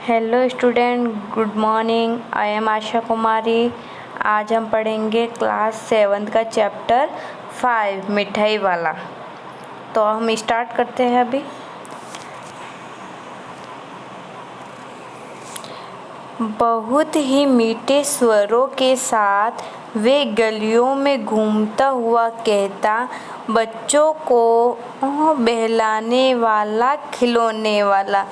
Hello student, good morning. I am Asha Kumari. आज हम पढ़ेंगे क्लास 7 का चैप्टर 5 मिठाई वाला। तो हम स्टार्ट करते हैं अभी। बहुत ही मीठे स्वरों के साथ वे गलियों में घूमता हुआ कहता, बच्चों को बहलाने वाला, खिलौने वाला।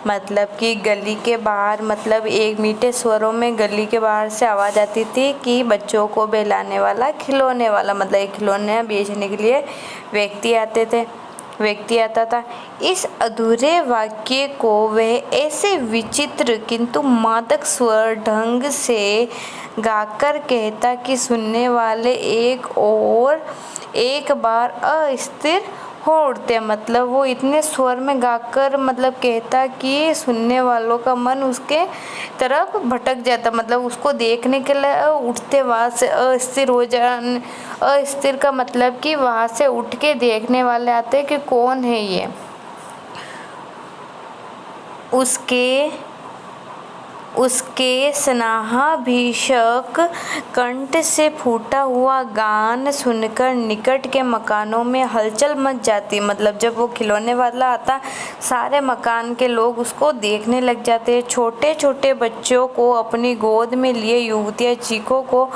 मतलब कि गली के बाहर, मतलब एक मीठे स्वरों में गली के बाहर से आवाज़ आती थी कि बच्चों को बहलाने वाला, खिलौने वाला। मतलब एक खिलौने बेचने के लिए व्यक्ति आता था। इस अधूरे वाक्य को वह ऐसे विचित्र किंतु मादक स्वर ढंग से गाकर कहता कि सुनने वाले एक बार अस्थिर हो उठते। मतलब वो इतने स्वर में गाकर कहता कि सुनने वालों का मन उसके तरफ भटक जाता। मतलब उसको देखने के लिए उठते, वहाँ से अस्थिर हो जाने। अस्थिर का मतलब कि वहाँ से उठ के देखने वाले आते कि कौन है ये। उसके स्नेहाभिषेक कंठ से फूटा हुआ गान सुनकर निकट के मकानों में हलचल मच जाती। मतलब जब वो खिलौने वाला आता, सारे मकान के लोग उसको देखने लग जाते। छोटे छोटे बच्चों को अपनी गोद में लिए युवतियाँ चीखों को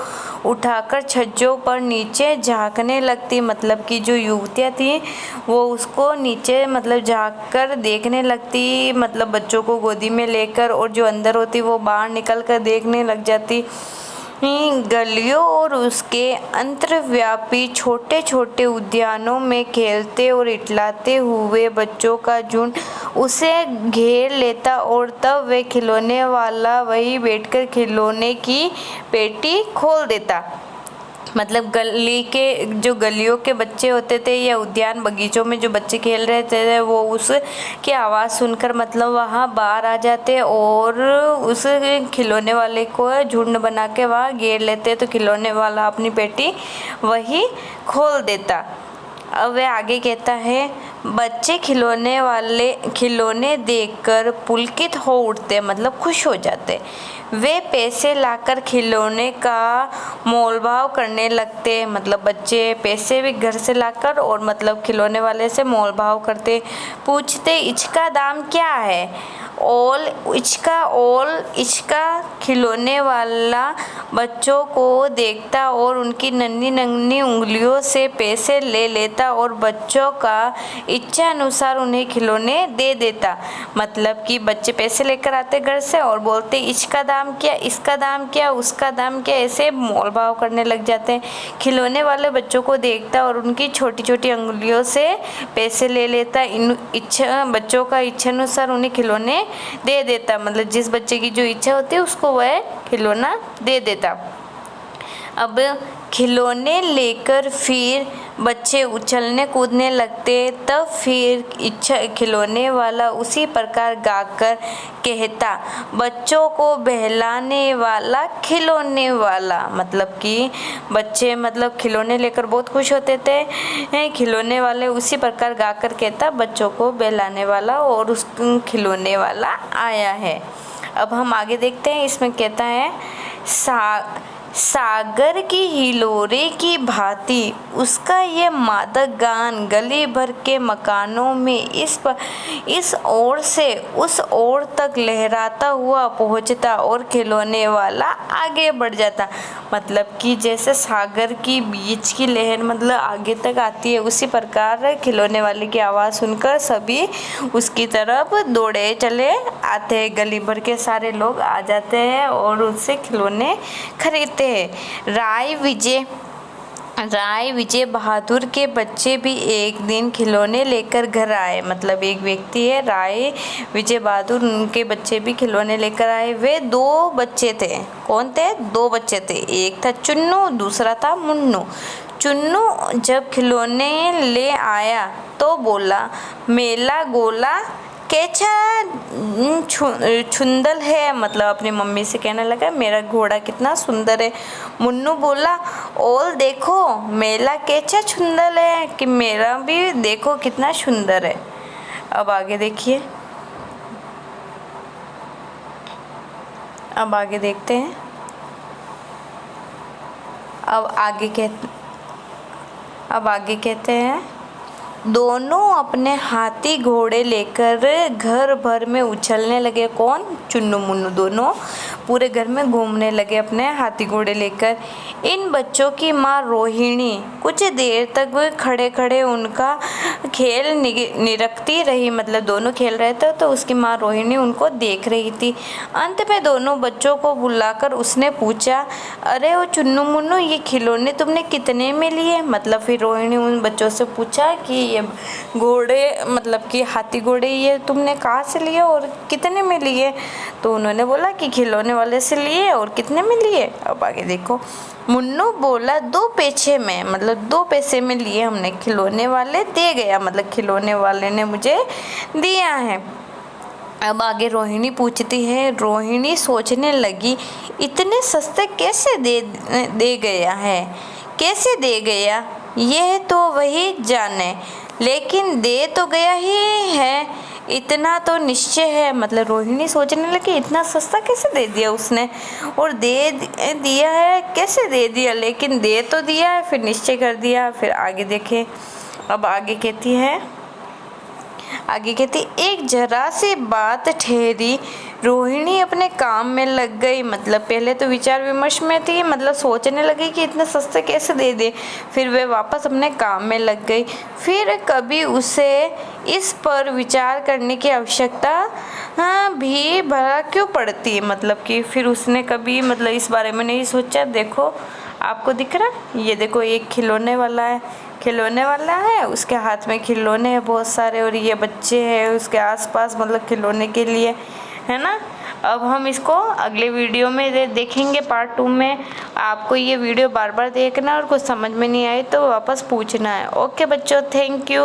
उठाकर छज्जों पर नीचे झांकने लगती। मतलब कि जो युवतियाँ थी वो उसको नीचे झांक कर देखने लगती, बच्चों को गोदी में लेकर, और जो अंदर होती वो बाहर निकल कर देखने लग जाती। गलियों और उसके अंतर्व्यापी छोटे छोटे उद्यानों में खेलते और इटलाते हुए बच्चों का झुंड उसे घेर लेता, और तब वे खिलौने वाला वहीं बैठकर खिलौने की पेटी खोल देता। मतलब गलियों के बच्चे होते थे या उद्यान बगीचों में जो बच्चे खेल रहे थे, वो उसकी आवाज़ सुनकर वहाँ बाहर आ जाते और उस खिलौने वाले को झुंड बना के वहाँ घेर लेते। तो खिलौने वाला अपनी पेटी वही खोल देता। अब वह आगे कहता है, बच्चे खिलौने देखकर पुलकित हो उठते, मतलब खुश हो जाते। वे पैसे लाकर खिलौने का मोलभाव करने लगते। मतलब बच्चे पैसे भी घर से लाकर और खिलौने वाले से मोलभाव करते। पूछते, इसका दाम क्या है? इसका खिलौने वाला बच्चों को देखता और उनकी नन्ही नन्ही उंगलियों से पैसे ले लेता और बच्चों का इच्छा अनुसार उन्हें खिलौने दे देता। मतलब कि बच्चे पैसे लेकर आते घर से और बोलते, इसका दाम क्या, इसका दाम क्या, उसका दाम क्या, ऐसे मोल भाव करने लग जाते हैं। खिलौने वाले बच्चों को देखता और उनकी छोटी छोटी उंगलियों से पैसे ले लेता। बच्चों का इच्छा अनुसार उन्हें खिलौने दे देता। मतलब जिस बच्चे की जो इच्छा होती है उसको वह खिलौना दे देता। अब खिलौने लेकर फिर बच्चे उछलने कूदने लगते। तब फिर खिलौने वाला उसी प्रकार गाकर कहता, बच्चों को बहलाने वाला, खिलौने वाला। मतलब कि बच्चे खिलौने लेकर बहुत खुश होते थे। खिलौने वाले उसी प्रकार गाकर कहता, बच्चों को बहलाने वाला और उस खिलौने वाला आया है। अब हम आगे देखते हैं। इसमें कहता है, सागर की हिलोरे की भांति उसका ये मादक गान गली भर के मकानों में इस ओर से उस ओर तक लहराता हुआ पहुंचता और खिलौने वाला आगे बढ़ जाता। मतलब कि जैसे सागर की बीच की लहर आगे तक आती है, उसी प्रकार खिलौने वाले की आवाज़ सुनकर सभी उसकी तरफ दौड़े चले आते हैं। गली भर के सारे लोग आ जाते हैं और उससे खिलौने खरीदते हैं। राय विजय बहादुर के बच्चे भी एक दिन खिलौने लेकर घर आए। मतलब एक व्यक्ति है राय विजय बहादुर, उनके बच्चे भी खिलौने लेकर आए। वे 2 बच्चे थे। कौन थे? 2 बच्चे थे। एक था चुन्नू, दूसरा था मुन्नू। चुन्नू जब खिलौने ले आया तो बोला, मेला गोला कैसा छुंदल है। मतलब अपनी मम्मी से कहने लगा, मेरा घोड़ा कितना सुंदर है। मुन्नू बोला, ओल देखो मेला कैसा छुंदल है, कि मेरा भी देखो कितना सुंदर है। अब आगे देखिए। अब आगे देखते हैं। अब आगे कहते हैं, दोनों अपने हाथी घोड़े लेकर घर भर में उछलने लगे। कौन? चुन्नू मुन्नू दोनों पूरे घर में घूमने लगे अपने हाथी घोड़े लेकर। इन बच्चों की माँ रोहिणी कुछ देर तक खड़े खड़े उनका खेल निरखती रही। मतलब दोनों खेल रहे थे तो उसकी माँ रोहिणी उनको देख रही थी। अंत में दोनों बच्चों को बुलाकर उसने पूछा, अरे ओ चुन्नू मुन्नू, ये खिलौने तुमने कितने में लिए? मतलब फिर रोहिणी उन बच्चों से पूछा कि ये घोड़े, मतलब कि हाथी घोड़े, ये तुमने कहाँ से लिए और कितने में लिए? तो उन्होंने बोला कि खिलौने वाले से लिए। और कितने में लिए? अब आगे देखो। मुन्नू बोला 2 पैसे में, मतलब 2 पैसे में लिए हमने, खिलौने वाले दे गया, मतलब खिलौने वाले ने मुझे दिया है। अब आगे रोहिणी पूछती है। रोहिणी सोचने लगी, इतने सस्ते कैसे दे गया है, कैसे दे गया, यह तो वही जाने, लेकिन दे तो गया ही है, इतना तो निश्चय है। मतलब रोहिणी सोचने लगी, इतना सस्ता कैसे दे दिया उसने, और दे दिया है, कैसे दे दिया, लेकिन दे तो दिया है, फिर निश्चय कर दिया। फिर आगे देखें। अब आगे कहती एक जरा सी बात ठहरी, रोहिणी अपने काम में लग गई। मतलब पहले तो विचार विमर्श में थी, मतलब सोचने लगी कि इतने सस्ते कैसे दे दे, फिर वे वापस अपने काम में लग गई। फिर कभी उसे इस पर विचार करने की आवश्यकता भी भला क्यों पड़ती, मतलब कि फिर उसने कभी मतलब इस बारे में नहीं सोचा। देखो आपको दिख रहा है, ये देखो एक खिलौने वाला है, उसके हाथ में खिलौने हैं बहुत सारे, और ये बच्चे हैं उसके आसपास, मतलब खिलौने के लिए, है ना। अब हम इसको अगले वीडियो में देखेंगे, पार्ट 2 में। आपको ये वीडियो बार बार देखना और कुछ समझ में नहीं आए तो वापस पूछना है। ओके बच्चों, थैंक यू।